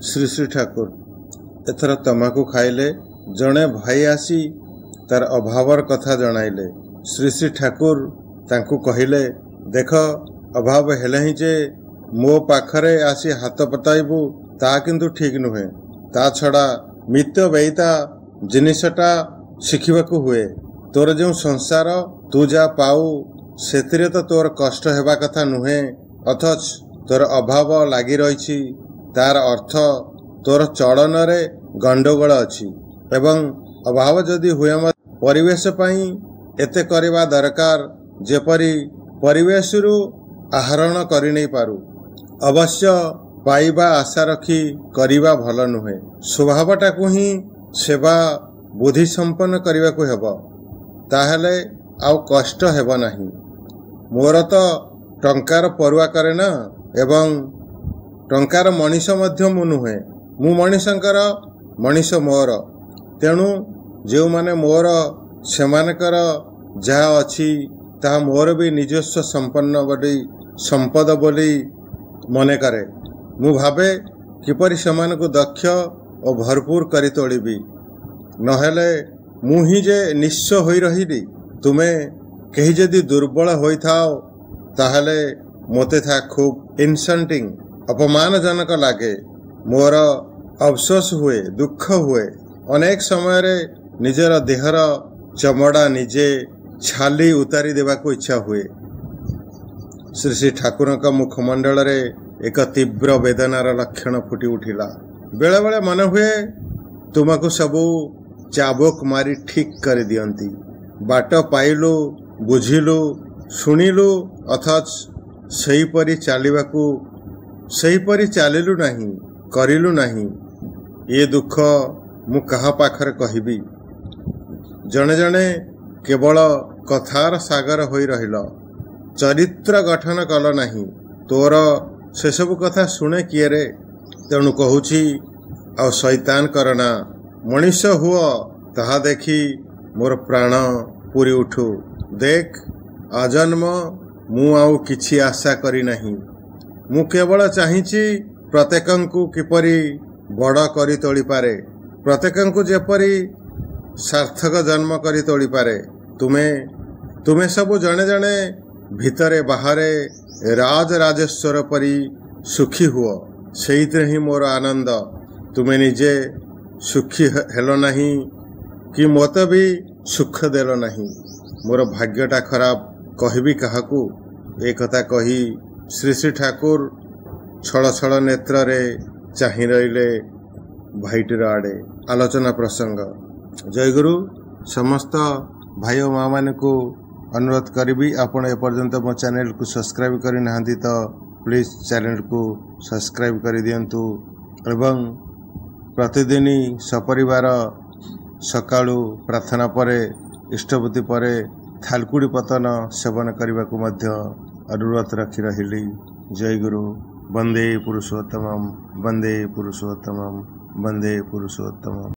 श्री श्री ठाकुर एथर तमाकू खाइले जड़े भाई आसी तार अभावर कथा जणाइले। श्री श्री ठाकुर तांकू कहिले देख अभाव हेले ही जे मो पाखरे आसी हाथ पताइबू ता किंतु ठीक नुहे। ता छड़ा मित्य बेईता जिनिसटा शिखिबाकू हुए। तोर जो संसार तू जा पाऊ सेतिरे तो तोर कष्ट हेबा कथा नुहे, अथच तोर अभाव लागी रही तार अर्थ तोर चलन रे गंडगोल अछि। एवं अभाव जदि हुए परिवेश पई एते करवा दरकार जेपरी परिवेश रु आहरण करि नै पारू। अवश्य पाइबा आशा रखी करिबा भल नुहे। स्वभावटा को ही सेवा बुद्धि संपन्न करने को हेब, ताहले आउ कष्ट हेब नाही। मोर तो टंकार परुआ करे ना, एवं टंकार मनीष मध्य मु नुहे। मु मनीषंकर मनीष मोर। तेणु जो माने मोर सेमानकर जहा अछि ता मोर भी निजस्व संपन्न बोली संपद बोली मने करे। मु भावे किपरि सेमान को दक्ष और भरपूर करी तोड़बी, नहेले मु ही जे निस्स होई रहिली। तुमे कहीं जदि दुर्बल होई थाओ ताहले मोते था खूब इनसल्टिंग अपमानजनक लागे। मोर अफसोस हुए, दुख हुए। अनेक समय रे निजर देहर चमड़ा निजे छाली उतारी देवा को इच्छा हुए। श्री श्री ठाकुर का मुखमंडल रे एक तीव्र वेदनार लक्षण फुटी उठिला। बेले बेले मन हुए तुमको सबू चाबुक मारी ठीक कर दियंती। बाट पाइलु, बुझिलु, शुणिलु, अथच सेहीपरि चालिबाकू सेहीपरि चालिलु नहीं, करिलु नहीं। ये दुख मु कहा पाखर कहिबी। जने जने केवल कथार सागर होई रहिल, चरित्र गठन कल नहीं। तोर से सब कथा शुणे किए रे? तेणु कहूची आ शैतान करना, मनीष हुआ ताहा देखी मोर प्राण पूरी उठू। देख अजन्म मु आउ किछि आशा करी नहीं। मु केवल चाहिछि प्रत्येकंकु किपरि बड़ करी तोली पारे, प्रत्येकंकु जेपरि सार्थक जन्म करी तोली पारे। तुमे सबु जने जने भितरे बाहरे राज राजेश्वर परी सुखी हुओ। सेइतरे ही मोर आनंद। तुमे निजे सुखी हेलो नहीं कि मते भी सुख देलो नहीं। मोर भाग्यटा खराब कहबी काहाकू? एक कथा कही श्री श्री ठाकुर छल छल नेत्र रे चाहि रहिले भाईटीर आड़े। आलोचना प्रसंग। जयगुरु। समस्त भाई और माँ मान को अनुरोध करी आपण एपर्यंत मो चैनल को सब्सक्राइब करी नाहंती तो प्लीज चैनल को सब्सक्राइब कर दियंतु। एवं प्रतिदिन सपरिवार सकाळु प्रार्थना परे इष्टपति परे थालकुड़ी पतन सेवन करने को मध्य अनुरोध रखी रही। जय गुरु। वंदे पुरुषोत्तमम, वंदे पुरुषोत्तमम, वंदे पुरुषोत्तमम।